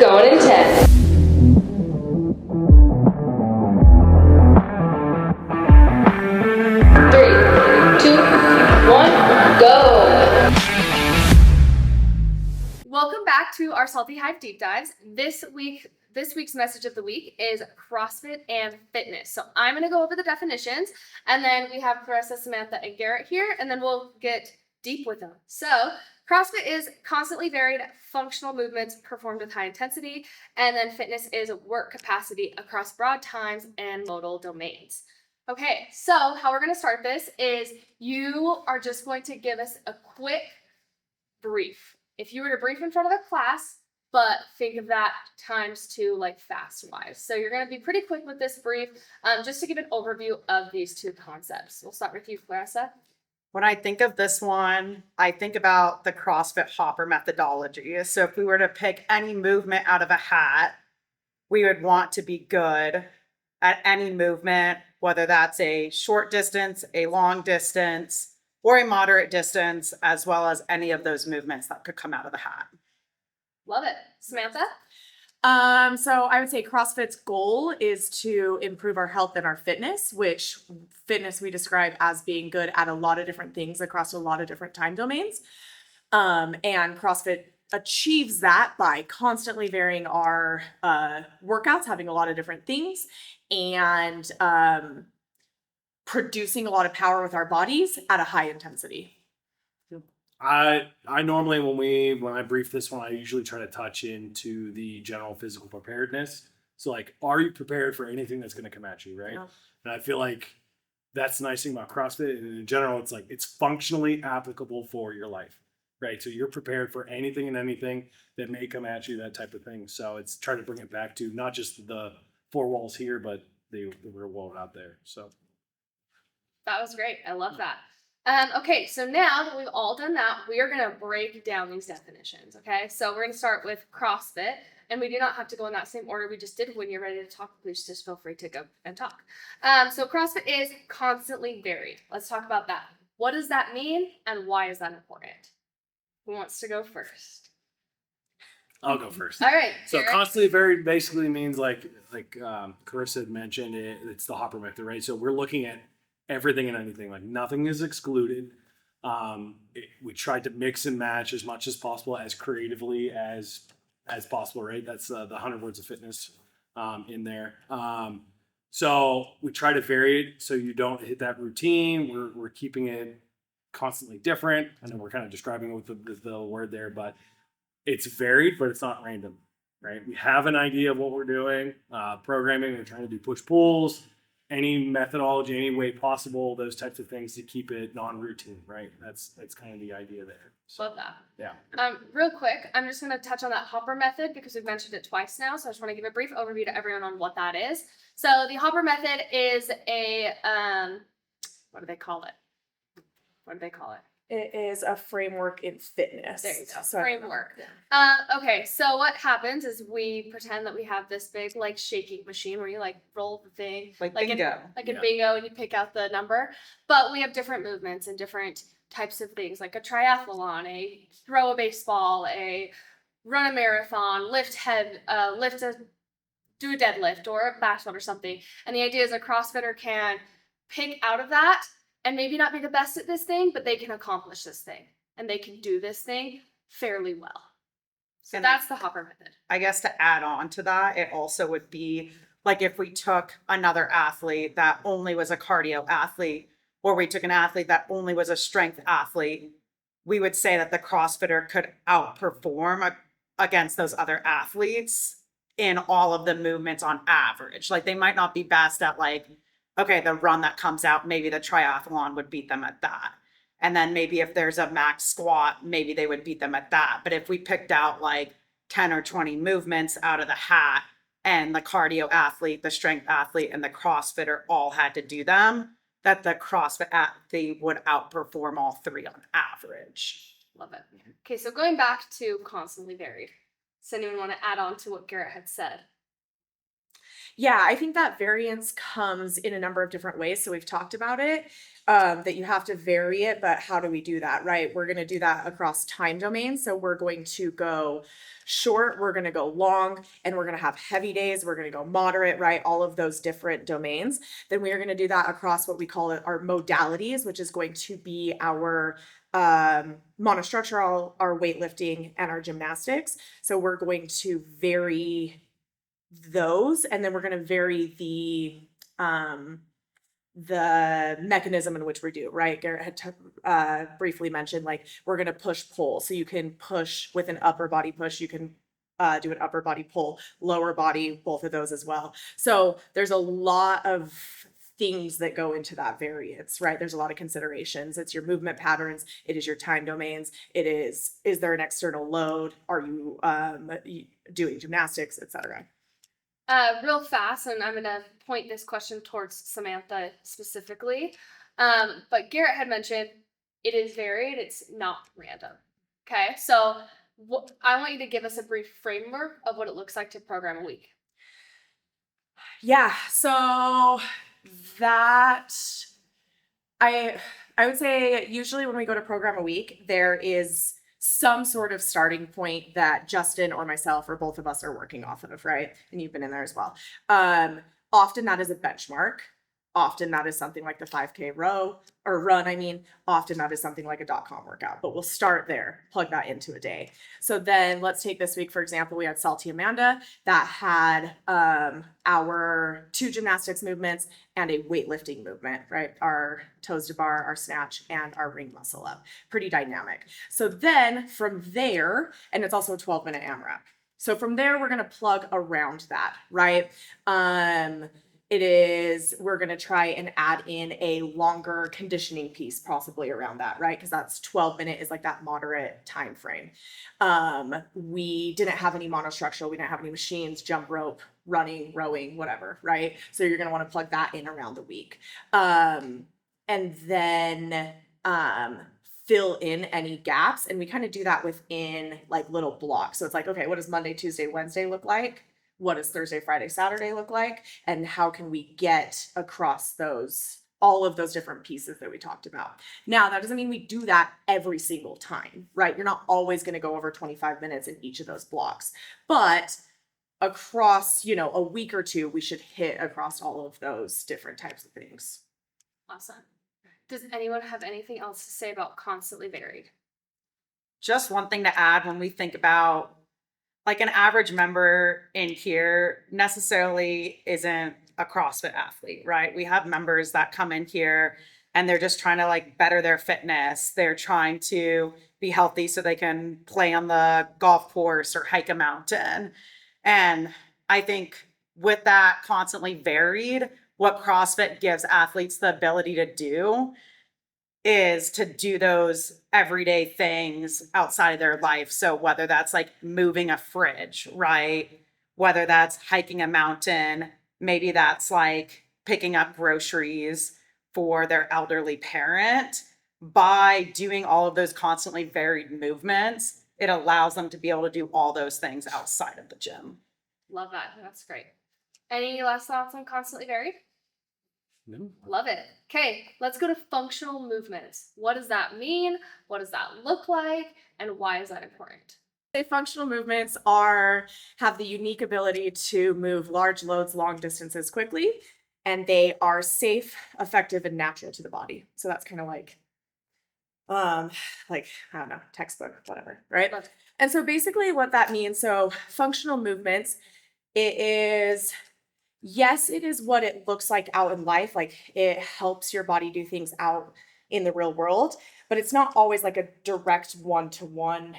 Going in 10. 3, 2, 1, go. Welcome back to our Salty Hive Deep Dives. This week's message of the week is CrossFit and fitness. So I'm going to go over the definitions, and then we have Carissa, Samantha, and Garrett here, and then we'll get deep with them. So CrossFit is constantly varied functional movements performed with high intensity, and then fitness is work capacity across broad times and modal domains. Okay, so how we're going to start this is you are just going to give us a quick brief. If you were to brief in front of a class, but think of that times two, like fast-wise. So you're going to be pretty quick with this brief, just to give an overview of these two concepts. We'll start with you, Clarissa. When I think of this one, I think about the CrossFit hopper methodology. So if we were to pick any movement out of a hat, we would want to be good at any movement, whether that's a short distance, a long distance, or a moderate distance, as well as any of those movements that could come out of the hat. Love it. Samantha? So I would say CrossFit's goal is to improve our health and our fitness, which fitness we describe as being good at a lot of different things across a lot of different time domains. And CrossFit achieves that by constantly varying our workouts, having a lot of different things, and producing a lot of power with our bodies at a high intensity. I normally when I brief this one, I usually try to touch into the general physical preparedness. So like, are you prepared for anything that's going to come at you, right? Yeah. And I feel like that's the nice thing about CrossFit. And in general, it's like it's functionally applicable for your life, right? So you're prepared for anything and anything that may come at you, that type of thing. So it's trying to bring it back to not just the four walls here, but the real world out there. So That was great. I love that. Okay, so now that we've all done that, we are going to break down these definitions, okay? So we're going to start with CrossFit, and we do not have to go in that same order we just did. When you're ready to talk, please just feel free to go and talk. So CrossFit is constantly varied. Let's talk about that. What does that mean, and why is that important? Who wants to go first? I'll go first. All right. So constantly varied basically means like Carissa had mentioned, it's the hopper method, right? So we're looking at everything and anything, like nothing is excluded. We tried to mix and match as much as possible, as creatively as possible, right? That's the 100 words of fitness in there. So we try to vary it so you don't hit that routine. We're keeping it constantly different. I know we're kind of describing it with the word there, but it's varied, but it's not random, right? We have an idea of what we're doing. Programming, we're trying to do push-pulls, any methodology, any way possible, those types of things to keep it non-routine, right? That's kind of the idea there. So, love that. Yeah. Real quick, I'm just going to touch on that hopper method because we've mentioned it twice now. So I just want to give a brief overview to everyone on what that is. So the hopper method is a, what do they call it? It is a framework in fitness. There you go. So Framework. Yeah. Okay, so what happens is we pretend that we have this big like shaking machine where you like roll the thing Like bingo. a bingo, and you pick out the number. But we have different movements and different types of things, like a triathlon, a throw a baseball, a run a marathon, do a deadlift or a marathon or something. And the idea is a CrossFitter can pick out of that and maybe not be the best at this thing, but they can accomplish this thing and they can do this thing fairly well. So And that's the hopper method. I guess to add on to that, it also would be like if we took another athlete that only was a cardio athlete, or we took an athlete that only was a strength athlete, we would say that the CrossFitter could outperform against those other athletes in all of the movements on average. Like they might not be best at like, okay, the run that comes out, maybe the triathlon would beat them at that. And then maybe if there's a max squat, maybe they would beat them at that. But if we picked out like 10 or 20 movements out of the hat and the cardio athlete, the strength athlete, and the CrossFitter all had to do them, that the CrossFit athlete would outperform all three on average. Love it. Okay, so going back to constantly varied. Does anyone want to add on to what Garrett had said? Yeah, I think that variance comes in a number of different ways. So we've talked about it, that you have to vary it, but how do we do that, right? We're going to do that across time domains. So we're going to go short, we're going to go long, and we're going to have heavy days. We're going to go moderate, right? All of those different domains. Then we are going to do that across what we call it our modalities, which is going to be our monostructural, our weightlifting, and our gymnastics. So we're going to vary those, and then we're going to vary the mechanism in which we do, right? Garrett had briefly mentioned, like, we're going to push pull. So you can push with an upper body push, you can do an upper body pull, lower body, both of those as well. So there's a lot of things that go into that variance, right? There's a lot of considerations. It's your movement patterns, it is your time domains, it is there an external load? Are you doing gymnastics, etc.? Real fast, and I'm going to point this question towards Samantha specifically. But Garrett had mentioned it is varied, it's not random. Okay, so I want you to give us a brief framework of what it looks like to program a week. Yeah, so that I would say usually when we go to program a week, there is some sort of starting point that Justin or myself or both of us are working off of, right? And you've been in there as well. Often that is a benchmark. Often that is something like the 5K run. Often that is something like a .com workout, but we'll start there, plug that into a day. So then let's take this week, for example, we had Salty Amanda that had our 2 gymnastics movements and a weightlifting movement, right? Our toes to bar, our snatch, and our ring muscle up. Pretty dynamic. So then from there, and it's also a 12-minute AMRAP. So from there, we're going to plug around that, right? We're going to try and add in a longer conditioning piece possibly around that, right? Because that's 12-minute is like that moderate time frame. We didn't have any monostructural, we didn't have any machines, jump rope, running, rowing, whatever, right? So you're going to want to plug that in around the week. And then fill in any gaps. And we kind of do that within like little blocks. So it's like, okay, what does Monday, Tuesday, Wednesday look like? What does Thursday, Friday, Saturday look like? And how can we get across all of those different pieces that we talked about? Now, that doesn't mean we do that every single time, right? You're not always going to go over 25 minutes in each of those blocks, but across, a week or two, we should hit across all of those different types of things. Awesome. Does anyone have anything else to say about constantly varied? Just one thing to add when we think about like an average member in here necessarily isn't a CrossFit athlete, right? We have members that come in here and they're just trying to like better their fitness. They're trying to be healthy so they can play on the golf course or hike a mountain. And I think with that constantly varied, what CrossFit gives athletes the ability to do is to do those everyday things outside of their life. So whether that's like moving a fridge, right? Whether that's hiking a mountain, maybe that's like picking up groceries for their elderly parent. By doing all of those constantly varied movements, it allows them to be able to do all those things outside of the gym. Love that. That's great. Any last thoughts on constantly varied? No. Love it. Okay, let's go to functional movements. What does that mean? What does that look like? And why is that important? Functional movements have the unique ability to move large loads long distances quickly, and they are safe, effective, and natural to the body. So that's kind of like I don't know, textbook, whatever, right? And so basically what that means, so functional movements, it is what it looks like out in life. Like it helps your body do things out in the real world, but it's not always like a direct one-to-one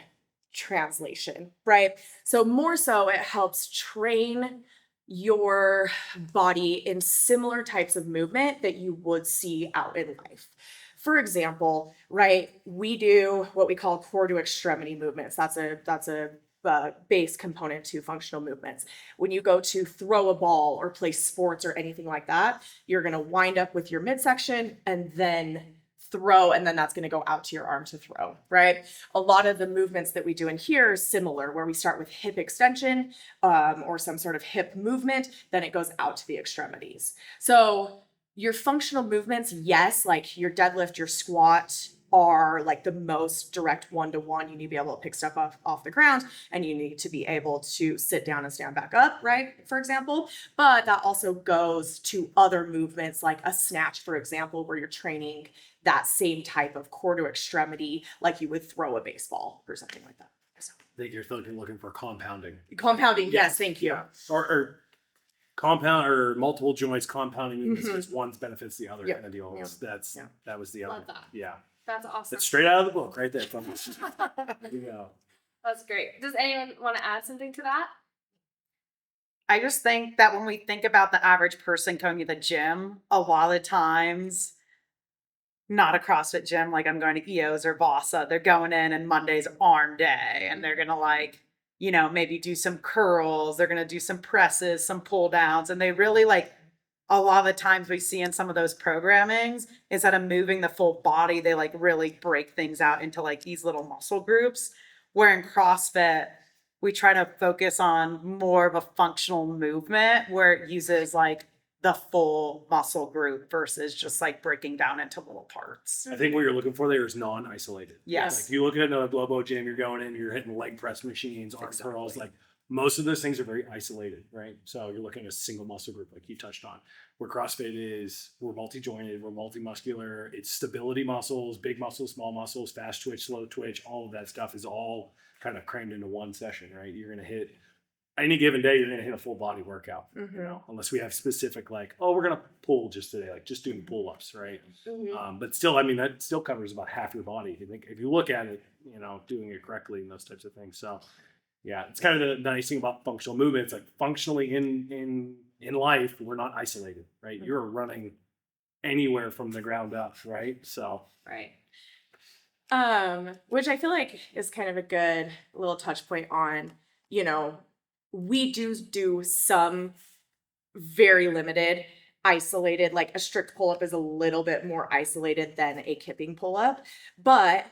translation, right? So more so it helps train your body in similar types of movement that you would see out in life. For example, right, we do what we call core to extremity movements. That's a base component to functional movements. When you go to throw a ball or play sports or anything like that, you're going to wind up with your midsection and then throw, and then that's going to go out to your arm to throw, right? A lot of the movements that we do in here are similar, where we start with hip extension or some sort of hip movement, then it goes out to the extremities. So your functional movements, yes, like your deadlift, your squat are like the most direct one-to-one. You need to be able to pick stuff off the ground, and you need to be able to sit down and stand back up, right? For example, but that also goes to other movements like a snatch, for example, where you're training that same type of core to extremity, like you would throw a baseball or something like that. So, I think you're looking for compounding. compounding, yes, thank you. Yeah. Or compound or multiple joints compounding because one benefits the other kind of deal. That was the other. Love that. Yeah. That's awesome. That's straight out of the book right there. Yeah. That's great. Does anyone want to add something to that? I just think that when we think about the average person going to the gym, a lot of times, not a CrossFit gym, like I'm going to EOS or Vasa, they're going in and Monday's arm day and they're going to like, you know, maybe do some curls, they're going to do some presses, some pull downs. And they really like, a lot of the times we see in some of those programmings, instead of moving the full body, they like really break things out into like these little muscle groups. Where in CrossFit, we try to focus on more of a functional movement where it uses like the full muscle group versus just like breaking down into little parts. I think what you're looking for there is non-isolated. Yes. Like if you look at a Globo gym, you're going in, you're hitting leg press machines, arm curls, like most of those things are very isolated, right? So you're looking at a single muscle group like you touched on. Where CrossFit is, we're multi-jointed, we're multi-muscular, it's stability muscles, big muscles, small muscles, fast twitch, slow twitch, all of that stuff is all kind of crammed into one session, right? You're going to hit, any given day, you're going to hit a full body workout, you know, unless we have specific like, oh, we're going to pull just today, like just doing pull-ups, right? But still, I mean, that still covers about half your body. I think if you look at it, you know, doing it correctly and those types of things. So yeah, it's kind of the nice thing about functional movements, like functionally in life, we're not isolated, right? You're running anywhere from the ground up, right? So Right. Which I feel like is kind of a good little touch point on, you know, we do some very limited isolated, like a strict pull-up is a little bit more isolated than a kipping pull-up, but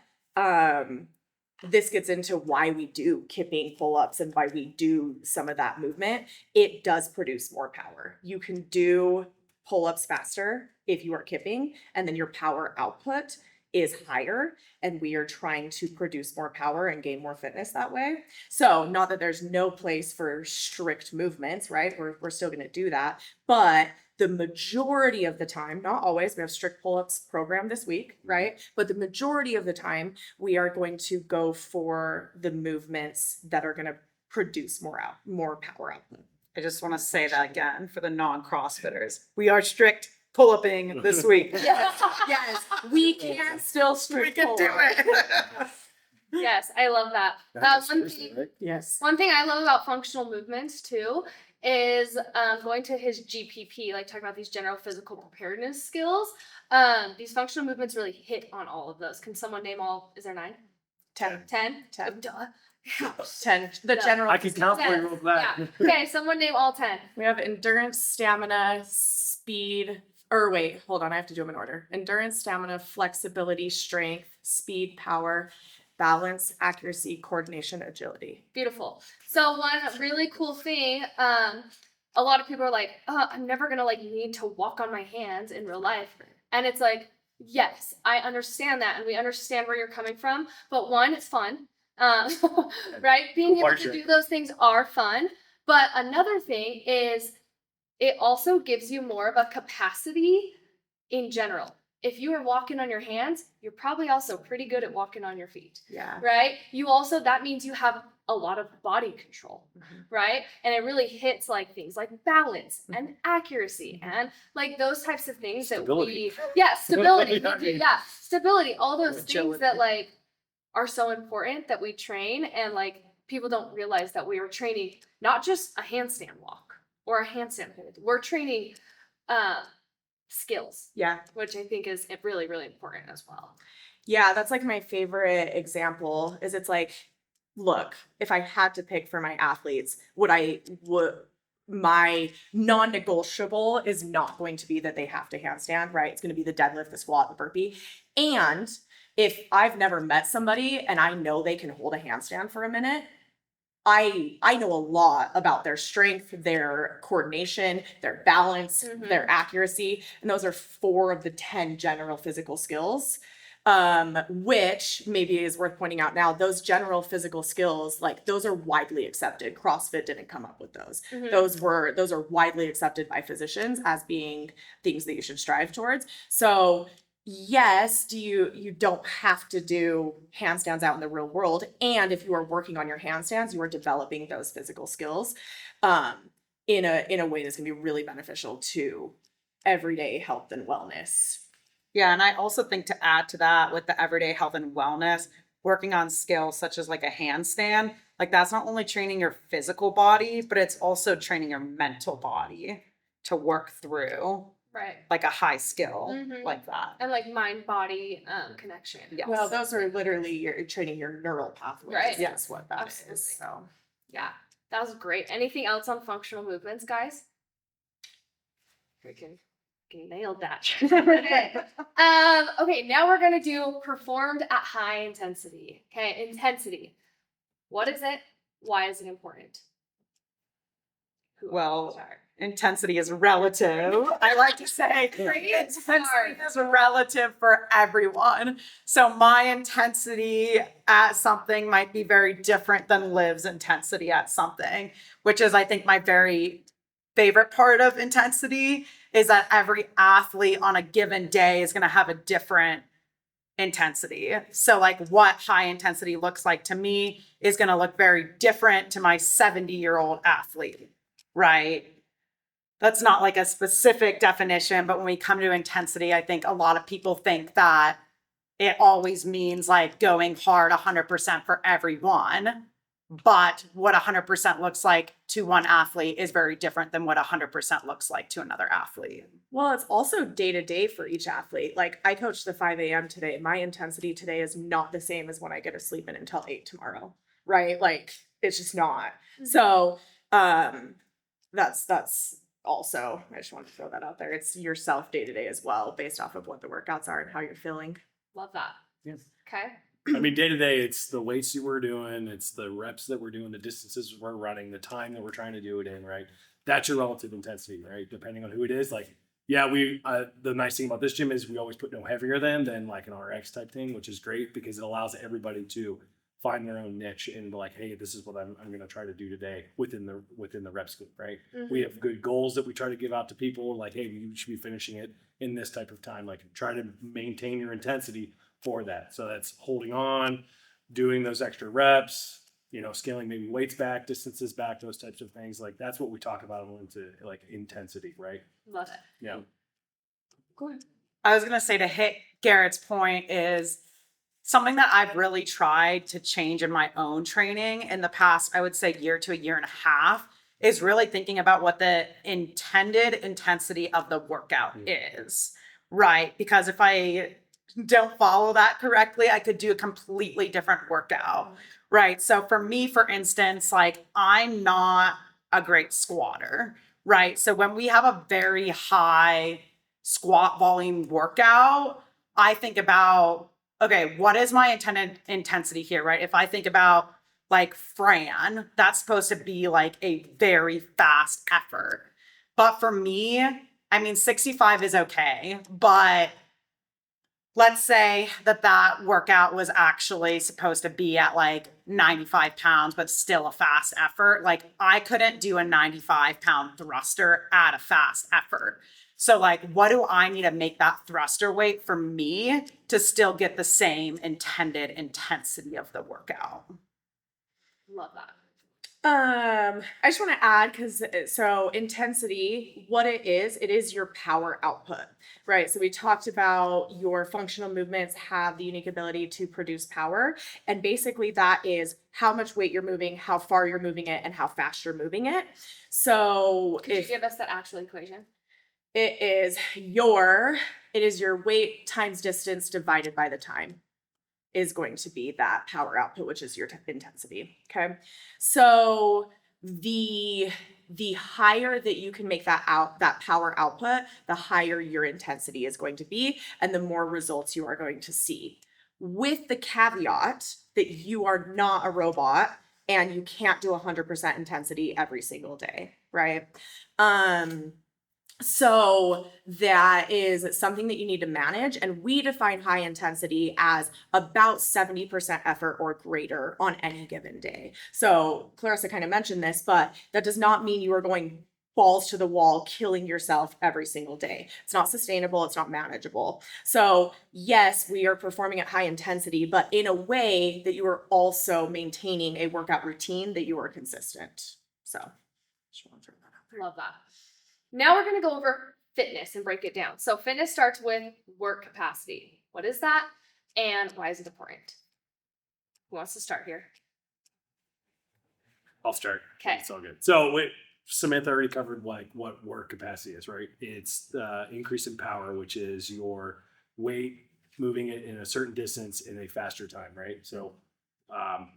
this gets into why we do kipping pull-ups and why we do some of that movement. It does produce more power. You can do pull-ups faster if you are kipping, and then your power output is higher, and we are trying to produce more power and gain more fitness that way. So not that there's no place for strict movements, right? We're still going to do that, but the majority of the time, not always, we have strict pull-ups program this week, right? But the majority of the time, we are going to go for the movements that are going to produce more power output. I just want to say that again for the non-CrossFitters. We are strict pull-upping this week. Yes, we can still strict We can do pull-up. it. Yes, I love that. Yes. One thing I love about functional movements too is going to his GPP, like talking about these general physical preparedness skills. These functional movements really hit on all of those. Can someone name all? Is there 9? 10. 10? 10. Duh. 10. The No. general. I can count for you real Yeah. quick. Okay, someone name all 10. We have endurance, stamina, speed. Or wait, hold on. I have to do them in order. Endurance, stamina, flexibility, strength, speed, power, balance, accuracy, coordination, agility. Beautiful. So one really cool thing, a lot of people are like, I'm never gonna like need to walk on my hands in real life. And it's like, yes, I understand that, and we understand where you're coming from. But one, it's fun. Right? Being able to do those things are fun. But another thing is it also gives you more of a capacity in general. If you are walking on your hands, you're probably also pretty good at walking on your feet, Yeah. right? You also, that means you have a lot of body control, right? And it really hits like things like balance and accuracy and like those types of things Stability. stability, Yeah. stability, all those things Agility. that like are so important that we train, and like people don't realize that we are training not just a handstand walk or a handstand hold. We're training skills, Yeah. which I think is really, really important as well. Yeah, that's like my favorite example is it's like, look, if I had to pick for my athletes, my non-negotiable is not going to be that they have to handstand, right? It's going to be the deadlift, the squat, the burpee. And if I've never met somebody and I know they can hold a handstand for a minute, I know a lot about their strength, their coordination, their balance, their accuracy, and those are 4 of the 10 general physical skills. Which maybe is worth pointing out now, those general physical skills, like those are widely accepted. CrossFit didn't come up with those. Those are widely accepted by physicians as being things that you should strive towards. So yes, you don't have to do handstands out in the real world. And if you are working on your handstands, you are developing those physical skills in a way that's gonna be really beneficial to everyday health and wellness. Yeah, and I also think to add to that with the everyday health and wellness, working on skills such as like a handstand, like that's not only training your physical body, but it's also training your mental body to work through Right. like a high skill like that. And like mind body connection. Yes. Well, those are literally you're training your neural pathways. Right. That's what that Absolutely. is. So Yeah, that was great. Anything else on functional movements, guys? Freaking nailed that. Okay, now we're gonna do performed at high intensity. Okay, intensity. What is it? Why is it important? Who Well, wants to start? intensity is relative. I like to say intensity is relative for everyone. So my intensity at something might be very different than Liv's intensity at something, which is, I think, my very favorite part of intensity is that every athlete on a given day is going to have a different intensity. So like what high intensity looks like to me is going to look very different to my 70-year-old athlete, right? That's not like a specific definition, but when we come to intensity, I think a lot of people think that it always means like going hard 100% for everyone. But what 100% looks like to one athlete is very different than what 100% looks like to another athlete. well, it's also day to day for each athlete. Like I coached the 5 a.m. today. My intensity today is not the same as when I get to sleep in until 8 tomorrow. Right? Like it's just not. So that's also, I just wanted to throw that out there. It's yourself day to day as well, based off of what the workouts are and how you're feeling. Love that. Yes. Okay. I mean, day to day, it's the weights that we're doing, it's the reps that we're doing, the distances we're running, the time that we're trying to do it in, right? That's your relative intensity, right? Depending on who it is. Like, yeah, the nice thing about this gym is we always put no heavier than like an RX type thing, which is great because it allows everybody to find their own niche and like, hey, this is what I'm going to try to do today within the rep scope, right? We have good goals that we try to give out to people, like, hey, you should be finishing it in this type of time. Like, try to maintain your intensity for that. So that's holding on, doing those extra reps, scaling maybe weights back, distances back, those types of things. Like that's what we talk about into like intensity, right? Love it. Yeah. Go ahead. I was going to say to hit Garrett's point is something that I've really tried to change in my own training in the past, I would say year to a year and a half, is really thinking about what the intended intensity of the workout is, right? Because if I don't follow that correctly, I could do a completely different workout, right? So for me, for instance, like I'm not a great squatter, right? So when we have a very high squat volume workout, I think about, okay, what is my intended intensity here, right? If I think about like Fran, that's supposed to be like a very fast effort. But for me, I mean, 65 is okay, but let's say that workout was actually supposed to be at like 95 pounds, but still a fast effort. Like I couldn't do a 95-pound thruster at a fast effort. So like, what do I need to make that thruster weight for me to still get the same intended intensity of the workout? Love that. I just want to add so intensity, what it is your power output, right? So we talked about your functional movements have the unique ability to produce power. And basically that is how much weight you're moving, how far you're moving it, and how fast you're moving it. So Could you give us that actual equation? it is your weight times distance divided by the time is going to be that power output, which is your intensity. Okay. So the the higher that you can make that power output, the higher your intensity is going to be and the more results you are going to see. With the caveat that you are not a robot and you can't do 100% intensity every single day, right? So that is something that you need to manage. And we define high intensity as about 70% effort or greater on any given day. So Clarissa kind of mentioned this, but that does not mean you are going balls to the wall, killing yourself every single day. It's not sustainable. It's not manageable. So yes, we are performing at high intensity, but in a way that you are also maintaining a workout routine that you are consistent. So just want to throw that out there. Love that. Now we're going to go over fitness and break it down. So fitness starts with work capacity. What is that? And why is it important? Who wants to start here? I'll start. Okay. It's all good. So Samantha already covered like what work capacity is, right? It's the increase in power, which is your weight moving it in a certain distance in a faster time, right? So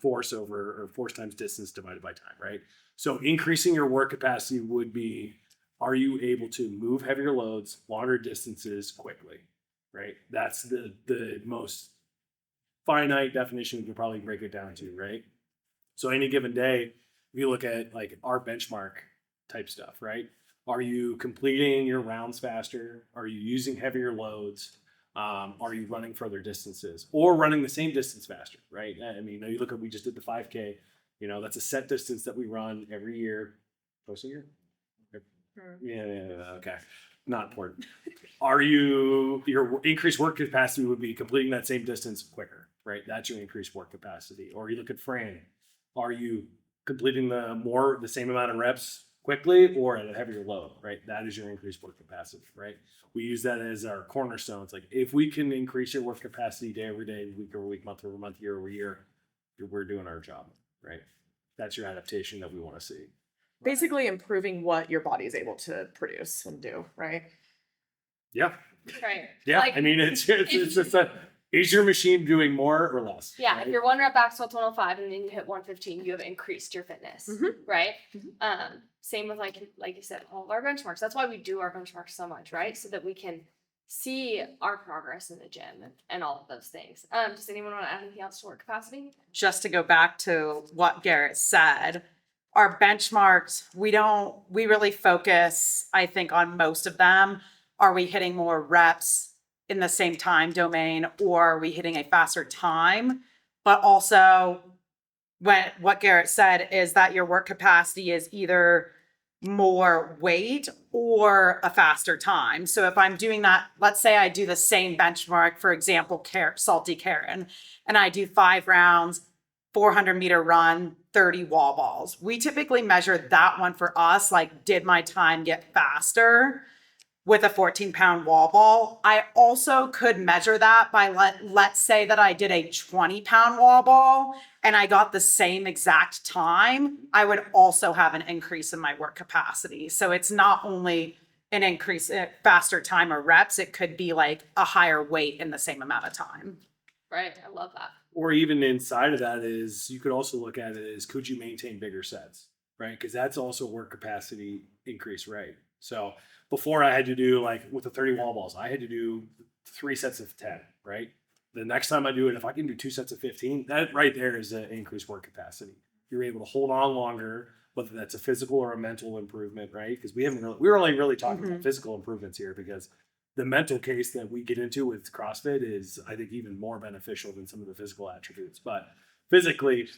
force times distance divided by time, right? So increasing your work capacity would be, are you able to move heavier loads, longer distances quickly, right? That's the most finite definition we could probably break it down to, right? So any given day, if you look at like our benchmark type stuff, right? Are you completing your rounds faster? Are you using heavier loads? Are you running further distances or running the same distance faster, right? I mean, you look at, we just did the 5K, that's a set distance that we run every year. Twice a year? Yeah, okay. Not important. Your increased work capacity would be completing that same distance quicker, right? That's your increased work capacity. Or you look at Fran, are you completing the same amount of reps quickly or at a heavier load, right? That is your increased work capacity, right? We use that as our cornerstone. It's like, if we can increase your work capacity day over day, week over week, month over month, year over year, we're doing our job, right? That's your adaptation that we want to see. Basically improving what your body is able to produce and do, right? Yeah. Right. Yeah. Like, I mean, it's just is your machine doing more or less? yeah, right? if you're 1 rep back squat 105 and then you hit 115, you have increased your fitness, right? Same with like you said, all of our benchmarks. That's why we do our benchmarks so much, right? So that we can see our progress in the gym and all of those things. Does anyone want to add anything else to work capacity? Just to go back to what Garrett said, our benchmarks, we really focus, I think, on most of them. Are we hitting more reps in the same time domain, or are we hitting a faster time? But also, what Garrett said is that your work capacity is either more weight or a faster time. So if I'm doing that, let's say I do the same benchmark, for example, Salty Karen, and I do 5 rounds, 400-meter run, 30 wall balls. We typically measure that one for us, like, did my time get faster with a 14-pound wall ball? I also could measure that by, let's say that I did a 20-pound wall ball and I got the same exact time. I would also have an increase in my work capacity. So it's not only an increase in faster time or reps, it could be like a higher weight in the same amount of time. Right. I love that. Or even inside of that is, you could also look at it as, could you maintain bigger sets, right? Because that's also work capacity increase, right? So before I had to do, like with the 30 wall balls, I had to do 3 sets of 10, right? The next time I do it, if I can do 2 sets of 15, that right there is an increased work capacity. You're able to hold on longer, whether that's a physical or a mental improvement, right? Because we're only really talking about physical improvements here, because the mental case that we get into with CrossFit is, I think, even more beneficial than some of the physical attributes. But physically,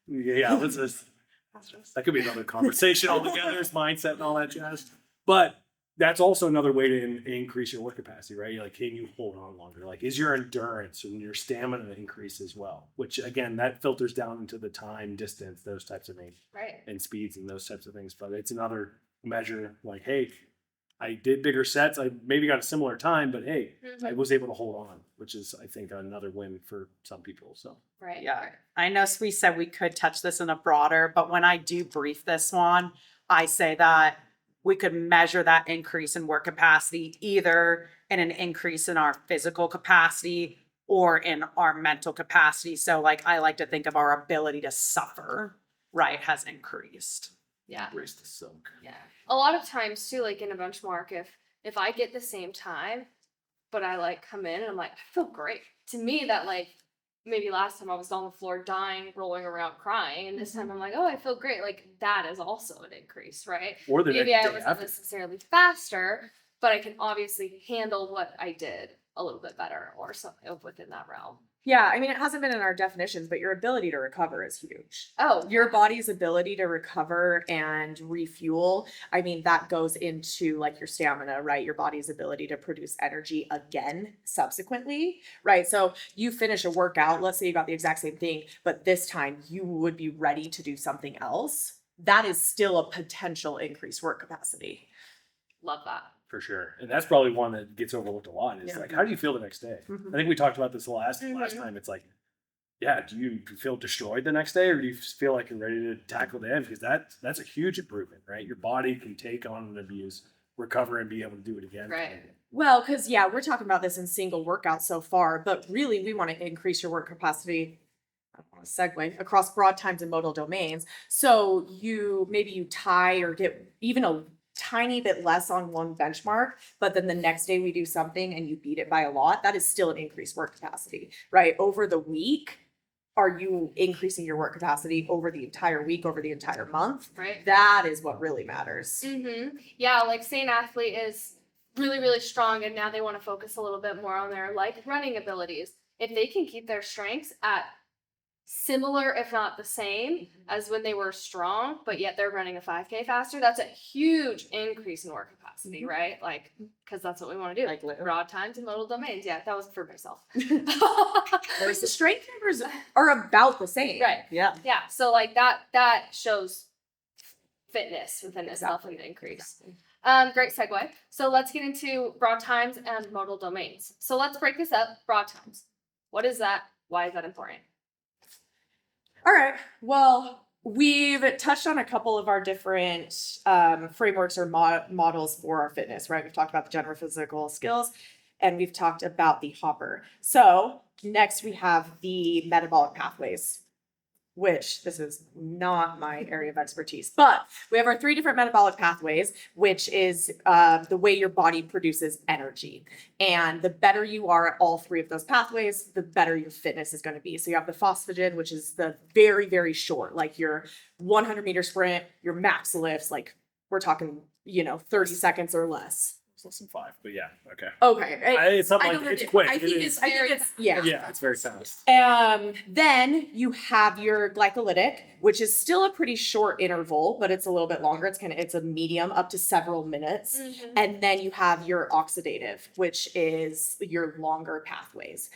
yeah, that could be another conversation altogether. It's mindset and all that jazz. But that's also another way to increase your work capacity, right? Like, can you hold on longer? Like, is your endurance and your stamina increase as well? Which, again, that filters down into the time, distance, those types of things, Right. and speeds and those types of things. But it's another measure, like, hey, I did bigger sets. I maybe got a similar time, but hey, I was able to hold on, which is, I think, another win for some people. So, Right. Yeah, I know we said we could touch this in a broader, but when I do brief this one, I say that we could measure that increase in work capacity either in an increase in our physical capacity or in our mental capacity. So like, I like to think of our ability to suffer, right, has increased. Yeah. Embrace the soak. Yeah. A lot of times too, like in a benchmark, if I get the same time, but I like come in and I'm like, I feel great. To me, that like maybe last time I was on the floor dying, rolling around, crying, and this time I'm like, oh, I feel great. Like that is also an increase, right? Or the Maybe next I day wasn't after. necessarily faster, but I can obviously handle what I did a little bit better or something within that realm. Yeah, I mean, it hasn't been in our definitions, but your ability to recover is huge. Oh, Your body's ability to recover and refuel, I mean, that goes into like your stamina, right? Your body's ability to produce energy again subsequently, right? So you finish a workout, let's say you got the exact same thing, but this time you would be ready to do something else. That is still a potential increased work capacity. love that. For sure. And that's probably one that gets overlooked a lot is Yeah. like, how do you feel the next day? Mhm. I think we talked about this last time. It's like, yeah, do you feel destroyed the next day or do you feel like you're ready to tackle the end? Because that's a huge improvement, right? Your body can take on an abuse, recover, and be able to do it again. Right. Well, because yeah, we're talking about this in single workouts so far, but really we want to increase your work capacity. I don't want to segue across broad times and modal domains. So maybe you tie or get even a tiny bit less on one benchmark, but then the next day we do something and you beat it by a lot. That is still an increased work capacity, right? Over the week, are you increasing your work capacity over the entire week, over the entire month? Right. That is what really matters. Yeah, like say an athlete is really, really strong and now they want to focus a little bit more on their like running abilities. If they can keep their strengths at similar, if not the same, as when they were strong, but yet they're running a 5K faster, that's a huge increase in work capacity, right? Like, because that's what we want to do. Like Broad times and modal domains. Yeah, that was for myself. Whereas the strength numbers are about the same. Right. Yeah. Yeah. So like that shows fitness within itself and the increase. Great segue. So let's get into broad times and modal domains. So let's break this up. Broad times. What is that? Why is that important? All right. Well, we've touched on a couple of our different frameworks or models for our fitness, right? We've talked about the general physical skills and we've talked about the hopper. So next we have the metabolic pathways, which this is not my area of expertise, but we have our 3 different metabolic pathways, which is the way your body produces energy. And the better you are at all 3 of those pathways, the better your fitness is going to be. So you have the phosphagen, which is the very, very short, like your 100-meter sprint, your max lifts, like we're talking, 30 seconds or less. It's less than 5, but yeah, okay. Okay. It's something like it's quick. I think it's yeah. Yeah, it's very fast. Then you have your glycolytic, which is still a pretty short interval, but it's a little bit longer. It's a medium up to several minutes. And then you have your oxidative, which is your longer pathways.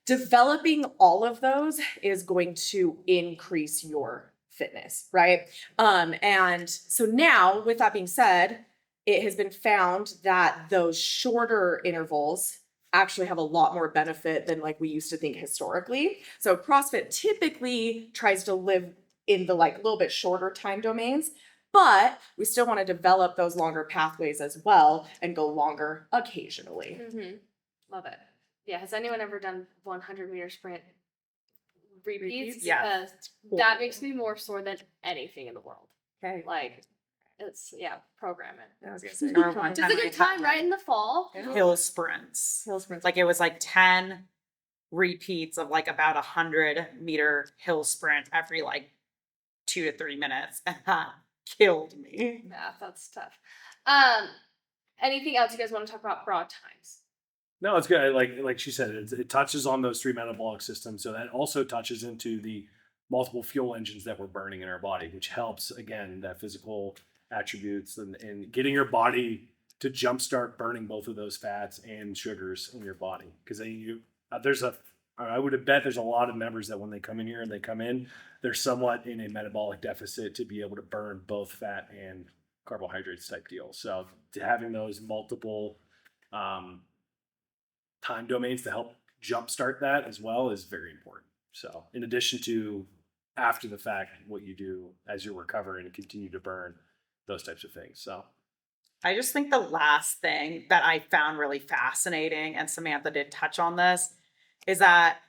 Developing all of those is going to increase your fitness, right? And so now with that being said, it has been found that those shorter intervals actually have a lot more benefit than like we used to think historically. So CrossFit typically tries to live in the like little bit shorter time domains, but we still want to develop those longer pathways as well and go longer occasionally. Love it. Yeah. Has anyone ever done 100-meter sprint repeats? Yeah. Because that makes me more sore than anything in the world. Okay. Like, it's, program it. I was gonna say. It's a good time, right? In the fall. Hill sprints. Hill sprints. Like it was like 10 repeats of like about 100-meter hill sprint every like 2 to 3 minutes. And that killed me. Yeah, that's tough. Anything else you guys want to talk about broad times? No, it's good. Like she said, it touches on those 3 metabolic systems. So that also touches into the multiple fuel engines that we're burning in our body, which helps, again, that physical attributes and getting your body to jumpstart burning both of those fats and sugars in your body. Because I would have bet there's a lot of members that when they come in here and they come in, they're somewhat in a metabolic deficit to be able to burn both fat and carbohydrates type deal. So having those multiple time domains to help jumpstart that as well is very important. So in addition to after the fact, what you do as you're recovering and continue to burn those types of things. So I just think the last thing that I found really fascinating, and Samantha did touch on this, is that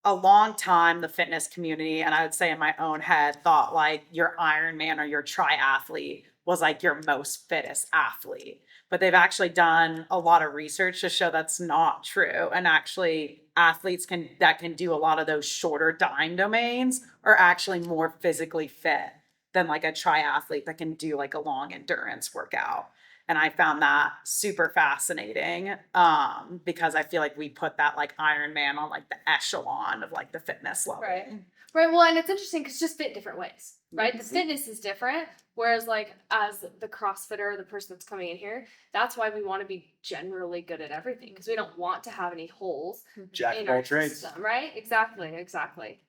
a long time, the fitness community, and I would say in my own head, thought like your Ironman or your triathlete was like your most fittest athlete. But they've actually done a lot of research to show that's not true. And actually, athletes that can do a lot of those shorter time domains are actually more physically fit than like a triathlete that can do like a long endurance workout. And I found that super fascinating, because I feel like we put that like Iron Man on like the echelon of like the fitness level. Right. Well, and it's interesting because just fit different ways, right? The fitness is different. Whereas, like, as the CrossFitter, the person that's coming in here, that's why we want to be generally good at everything because we don't want to have any holes Jack in of all our trades. system, right? Exactly.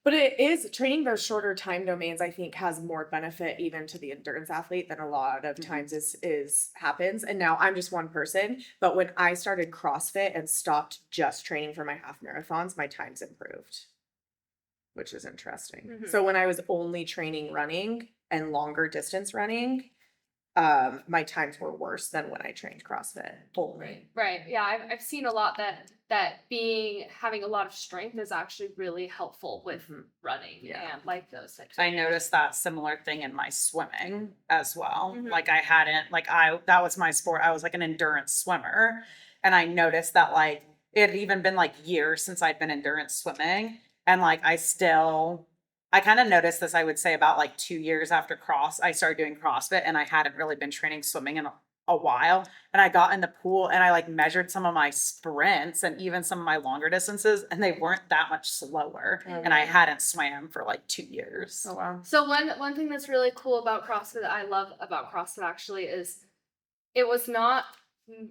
But it is training those shorter time domains, I think, has more benefit even to the endurance athlete than a lot of times is happens. And now I'm just one person, but when I started CrossFit and stopped just training for my half marathons, my times improved, which is interesting. Mhm. So when I was only training running and longer distance running, my times were worse than when I trained CrossFit only. Right. Yeah, I've seen a lot that having a lot of strength is actually really helpful with running and like those types of I noticed that similar thing in my swimming as well. Mhm. Like I hadn't, like that was my sport. I was like an endurance swimmer. And I noticed that like it had even been like years since I'd been endurance swimming. And like I kind of noticed this, I would say about like 2 years after I started doing CrossFit and I hadn't really been training swimming in a while. And I got in the pool and I like measured some of my sprints and even some of my longer distances, and they weren't that much slower. And I hadn't swam for like 2 years. Oh wow. So one thing that's really cool about CrossFit that I love about CrossFit actually is it was not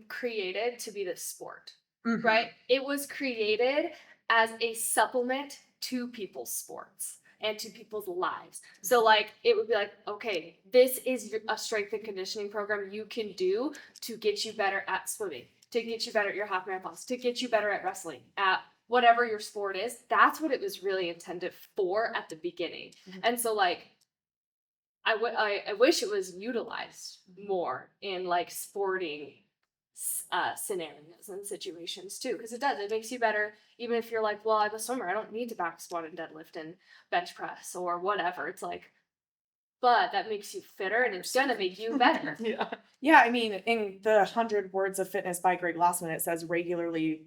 created to be this sport, right? It was created as a supplement to people's sports and to people's lives. So like it would be like, okay, this is a strength and conditioning program you can do to get you better at swimming, to get you better at your half marathons, to get you better at wrestling, at whatever your sport is. That's what it was really intended for at the beginning. And so like I wish it was utilized more in like sporting scenarios and situations too, because it makes you better. Even if you're like, well, I'm a swimmer, I don't need to back squat and deadlift and bench press or whatever. It's like, but that makes you fitter and it's gonna make you better. Yeah, I mean, in the 100 Words of Fitness by Greg Glassman, it says regularly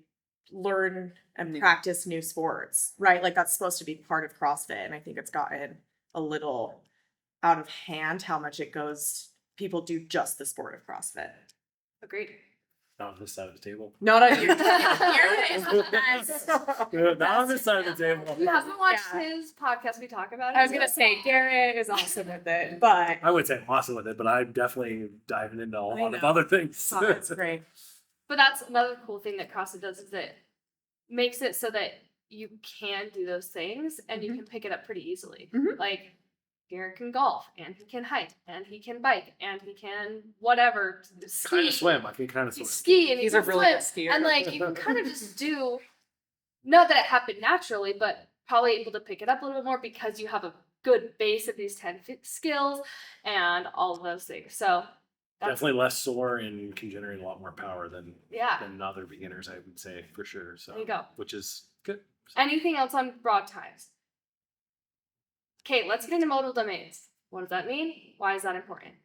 learn and practice new sports, right? Like that's supposed to be part of CrossFit. And I think it's gotten a little out of hand how much people do just the sport of CrossFit. Agreed. Not on this side of the table. Not on you. Not on this side of the table. You haven't watched Yeah. his podcast, we talk about it. I was gonna say Garrett is awesome with it, but I would say I'm awesome with it, but I'm definitely diving into a lot of know. other things. it's great. But that's another cool thing that CrossFit does is it makes it so that you can do those things and you can pick it up pretty easily. Like Garrett can golf and he can hike and he can bike and he can whatever ski. Kind of swim. I can kind of He swim. ski and He's he a can really good swim. skier. And like you can kind of just do not that it happened naturally, but probably able to pick it up a little bit more because you have a good base of these 10 skills and all of those things. So that's Definitely less sore and can generate a lot more power than yeah. other beginners, I would say, for sure. So There you go. which is good. Anything else on broad times? Okay, let's get into modal domains. What does that mean? Why is that important?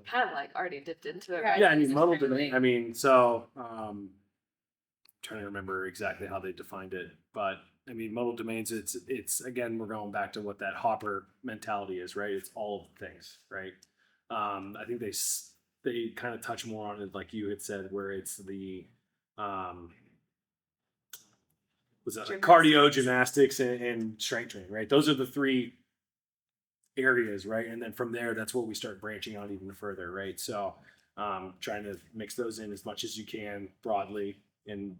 Kind of like already dipped into it, right? Yeah, I mean modal domain. I mean, so trying to remember exactly how they defined it, but I mean modal domains. It's again we're going back to what that Hopper mentality is, right? It's all things, right? I think they kind of touch more on it, like you had said, where it's the was that like cardio, gymnastics, and strength training, right? Those are the three areas, right? And then from there, that's where we start branching out even further, right? So trying to mix those in as much as you can broadly. And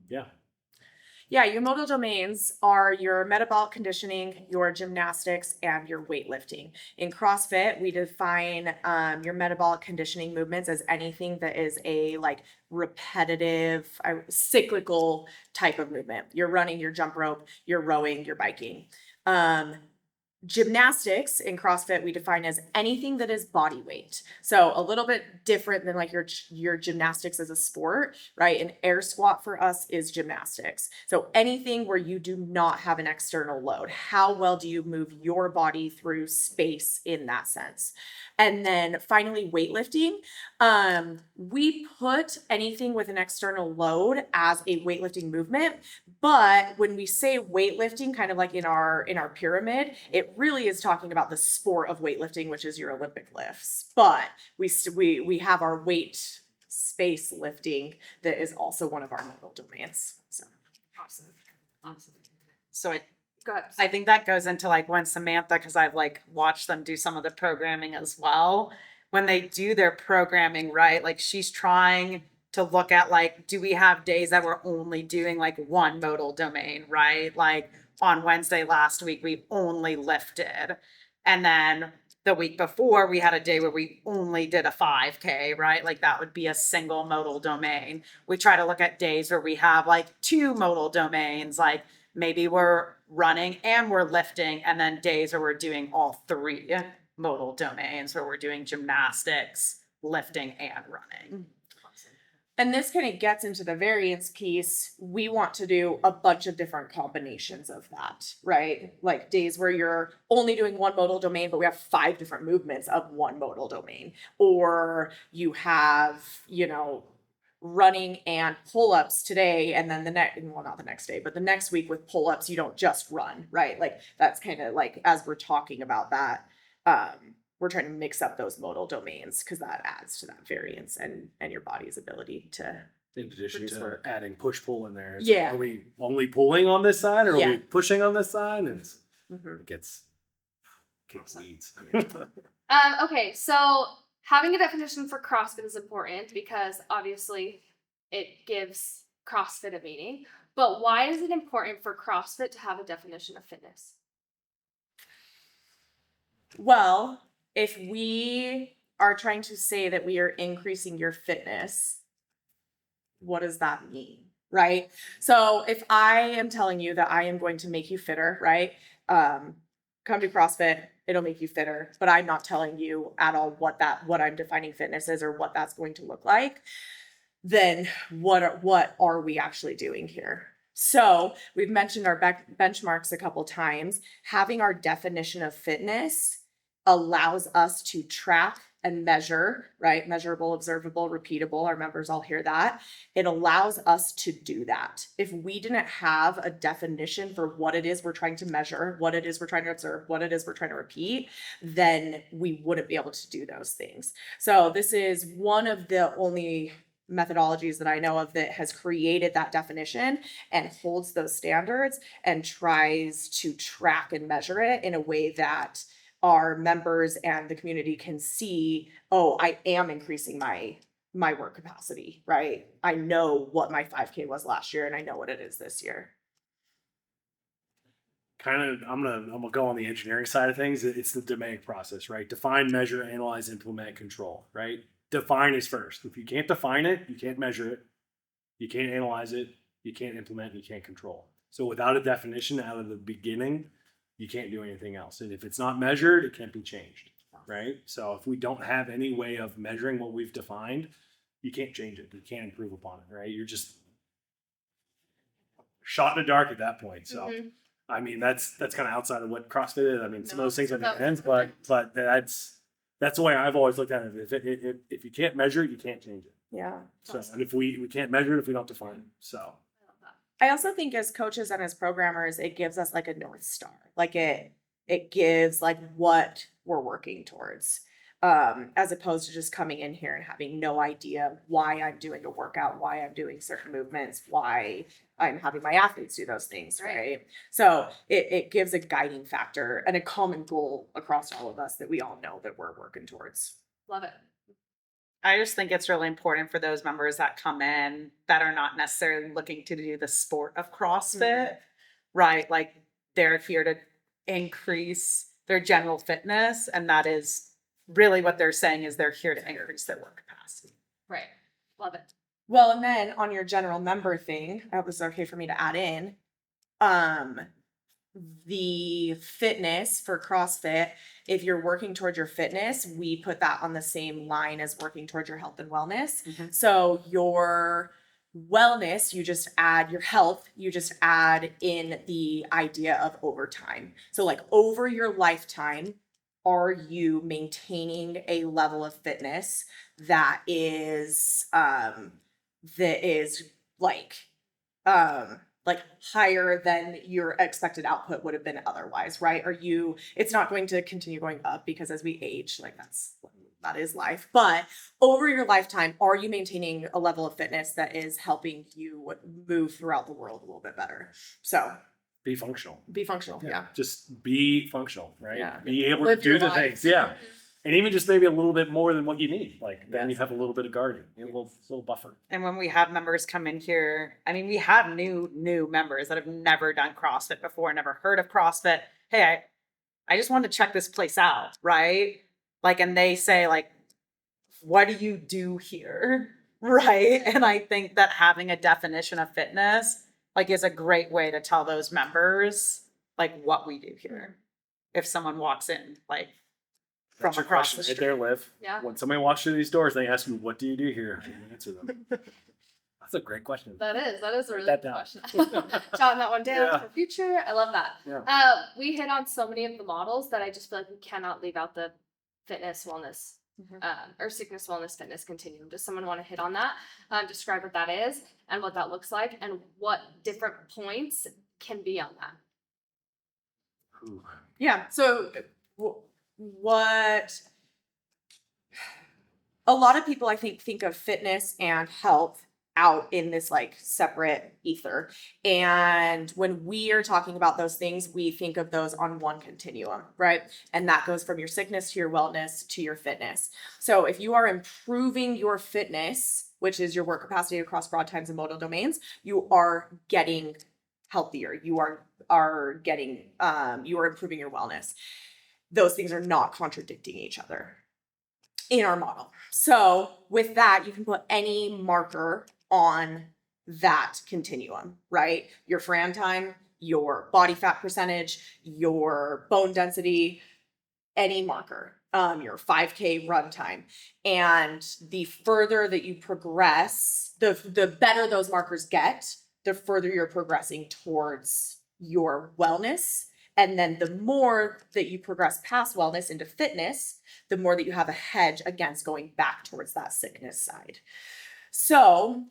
Yeah, your modal domains are your metabolic conditioning, your gymnastics, and your weightlifting. In CrossFit, we define your metabolic conditioning movements as anything that is a like repetitive, cyclical type of movement. You're running, your jump rope, you're rowing, you're biking. Gymnastics in CrossFit we define as anything that is body weight. So a little bit different than like your gymnastics as a sport, right? An air squat for us is gymnastics. So anything where you do not have an external load. How well do you move your body through space in that sense? And then finally weightlifting. We put anything with an external load as a weightlifting movement, but when we say weightlifting, kind of like in our pyramid, it really is talking about the sport of weightlifting, which is your Olympic lifts. But we have our weight space lifting that is also one of our modal domains. So Awesome. So Go ahead. I think that goes into like when Samantha, because I've like watched them do some of the programming as well. When they do their programming, right? Like she's trying to look at like, do we have days that we're only doing like one modal domain, right? Like on Wednesday last week, we only lifted. And then the week before, we had a day where we only did a 5K, right? Like that would be a single modal domain. We try to look at days where we have like two modal domains, like maybe we're running and we're lifting, and then days where we're doing all three modal domains where we're doing gymnastics, lifting, and running. and this kind of gets into the variance piece. We want to do a bunch of different combinations of that, right? Like days where you're only doing one modal domain, but we have 5 different movements of one modal domain. Or you have, running and pull-ups today, and then not the next day, but the next week with pull-ups, you don't just run, right? Like that's kind of like, as we're talking about that, we're trying to mix up those modal domains because that adds to that variance and your body's ability to In addition produce to work. adding push-pull in there. Yeah. Are we only pulling on this side, or are Yeah. we pushing on this side? And Mhm. it gets weeds. Okay, so having a definition for CrossFit is important because obviously it gives CrossFit a meaning. But why is it important for CrossFit to have a definition of fitness? Well, if we are trying to say that we are increasing your fitness, what does that mean? Right? So if I am telling you that I am going to make you fitter, right? Come to CrossFit, it'll make you fitter, but I'm not telling you at all what I'm defining fitness is or what that's going to look like, then what are we actually doing here? So we've mentioned our benchmarks a couple times. Having our definition of fitness allows us to track and measure, right? Measurable, observable, repeatable. Our members all hear that. It allows us to do that. If we didn't have a definition for what it is we're trying to measure, what it is we're trying to observe, what it is we're trying to repeat, then we wouldn't be able to do those things. So this is one of the only methodologies that I know of that has created that definition and holds those standards and tries to track and measure it in a way that our members and the community can see, oh, I am increasing my work capacity, right? I know what my 5K was last year and I know what it is this year. I'm gonna go on the engineering side of things. It's the domain process, right? Define, measure, analyze, implement, control, right? Define is first. If you can't define it, you can't measure it, you can't analyze it, you can't implement, you can't control. So without a definition out of the beginning, you can't do anything else. And if it's not measured, it can't be changed, right? So if we don't have any way of measuring what we've defined, you can't change it. You can't improve upon it, right? You're just shot in the dark at that point. So, I mean, that's kind of outside of what CrossFit is. I mean, some of those things are the ends, but that's the way I've always looked at it. If you can't measure it, you can't change it. Yeah. So, and if we can't measure it if we don't define it. So. I also think as coaches and as programmers, it gives us like a North Star. Like it gives like what we're working towards. As opposed to just coming in here and having no idea why I'm doing a workout, why I'm doing certain movements, why I'm having my athletes do those things, right? So it gives a guiding factor and a common goal across all of us that we all know that we're working towards. Love it. I just think it's really important for those members that come in that are not necessarily looking to do the sport of CrossFit, right? Like they're here to increase their general fitness, and that is really what they're saying is they're here to increase their work capacity. Right. Love it. Well, and then on your general member thing, I hope this is okay for me to add in. the fitness for CrossFit, if you're working towards your fitness, we put that on the same line as working towards your health and wellness. Mhm. So your wellness, you just add your health, you just add in the idea of over time. So like over your lifetime, are you maintaining a level of fitness that is like higher than your expected output would have been otherwise, right? It's not going to continue going up because as we age, like that is life. But over your lifetime, are you maintaining a level of fitness that is helping you move throughout the world a little bit better? So Be functional. be functional. Yeah. Just be functional, right? Yeah. Be able Live to do your the life. things. Yeah. And even just maybe a little bit more than what you need. Like then you Yes. have a little bit of guarding, a little buffer. And when we have members come in here, I mean, we have new members that have never done CrossFit before, never heard of CrossFit. Hey, I just wanted to check this place out, right? Like, and they say like, what do you do here? Right. And I think that having a definition of fitness, like, is a great way to tell those members, like, what we do here. If someone walks in, like, from That's your across question the right street. there, Liv. Yeah. When somebody walks through these doors, they ask you, "What do you do here?" You answer them. That's a great question. That is a really that good down. question. Jotting that one down Yeah. for future. I love that. Yeah. We hit on so many of the models that I just feel like we cannot leave out the fitness, wellness, or sickness, wellness, fitness continuum. Does someone want to hit on that? Describe what that is and what that looks like and what different points can be on that. Ooh. Yeah. So what a lot of people I think of fitness and health out in this like separate ether. And when we are talking about those things, we think of those on one continuum, right? And that goes from your sickness to your wellness to your fitness. So if you are improving your fitness, which is your work capacity across broad times and modal domains, you are getting healthier. You are getting you are improving your wellness. Those things are not contradicting each other in our model. So with that, you can put any marker on that continuum, right? Your Fran time, your body fat percentage, your bone density, any marker, your 5K run time. And the further that you progress, the better those markers get, the further you're progressing towards your wellness. And then the more that you progress past wellness into fitness, the more that you have a hedge against going back towards that sickness side. So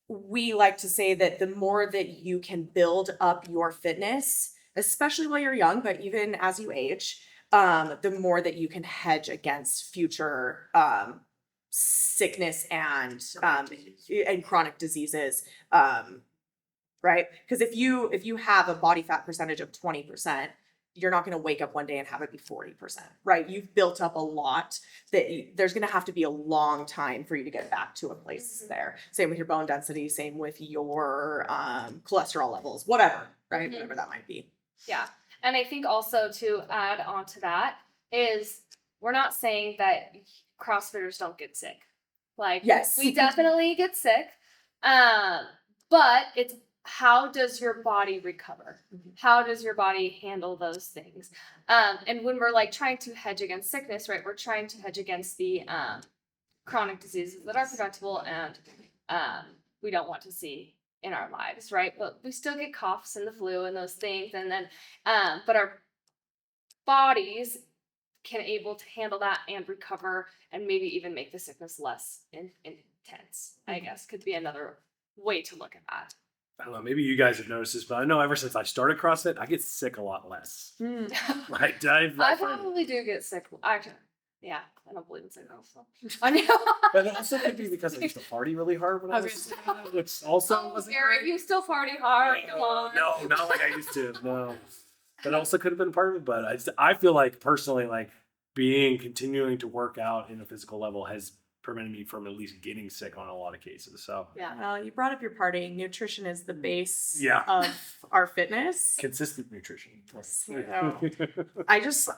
we like to say that the more that you can build up your fitness, especially while you're young, but even as you age, the more that you can hedge against future sickness and chronic diseases. Right? Because if you have a body fat percentage of 20%, you're not going to wake up one day and have it be 40%, right? You've built up a lot that there's going to have to be a long time for you to get back to a place there. Same with your bone density, same with your cholesterol levels, whatever, right? Mhm. Whatever that might be. Yeah. And I think also to add on to that is we're not saying that CrossFitters don't get sick. Like, Yes. we definitely get sick. But it's how does your body recover? How does your body handle those things? And when we're like trying to hedge against sickness, right, we're trying to hedge against the chronic diseases that are preventable and we don't want to see in our lives, right? But we still get coughs and the flu and those things. And then, but our bodies can able to handle that and recover and maybe even make the sickness less intense, I guess, could be another way to look at that. I don't know. Maybe you guys have noticed this, but I know ever since I started CrossFit, I get sick a lot less. Right? I probably do get sick. Actually, yeah, I don't believe in sick also. I know. But it also could be because I used to party really hard when I was, which also Oh, wasn't Gary, great. you still party hard. Come on. No, not like I used to. No, that also could have been part of it. But I feel like personally, like continuing to work out in a physical level has prevented me from at least getting sick on a lot of cases. So Yeah. Well, you brought up your partying. Nutrition is the base Yeah. of our fitness. consistent nutrition. So-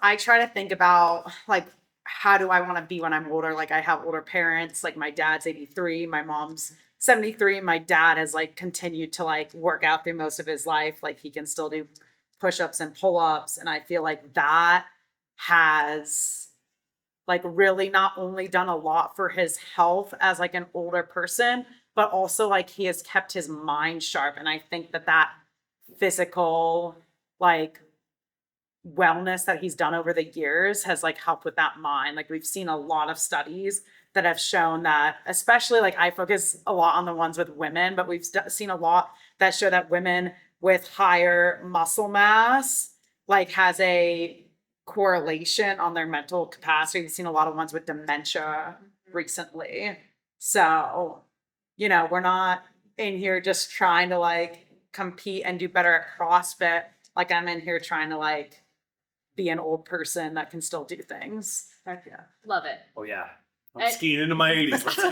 I try to think about like, how do I want to be when I'm older? Like, I have older parents, like my dad's 83, my mom's 73. My dad has like continued to like work out through most of his life. Like, he can still do push-ups and pull-ups. And I feel like that has like really not only done a lot for his health as like an older person, but also like he has kept his mind sharp. And I think that that physical like wellness that he's done over the years has like helped with that mind. Like we've seen a lot of studies that have shown that, especially like I focus a lot on the ones with women, but we've seen a lot that show that women with higher muscle mass like has a correlation on their mental capacity. We've seen a lot of ones with dementia recently. So, you know, we're not in here just trying to like compete and do better at CrossFit. Like I'm in here trying to like be an old person that can still do things. Heck yeah. Love it. Oh yeah. I'm And- skiing into my 80s. Let's go.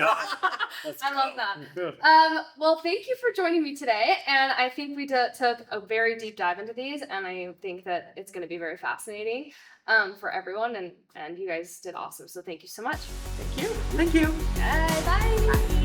I love that. Well, thank you for joining me today. And I think we took a very deep dive into these, and I think that it's going to be very fascinating for everyone. And you guys did awesome. So thank you so much. Thank you. Thank you. Bye.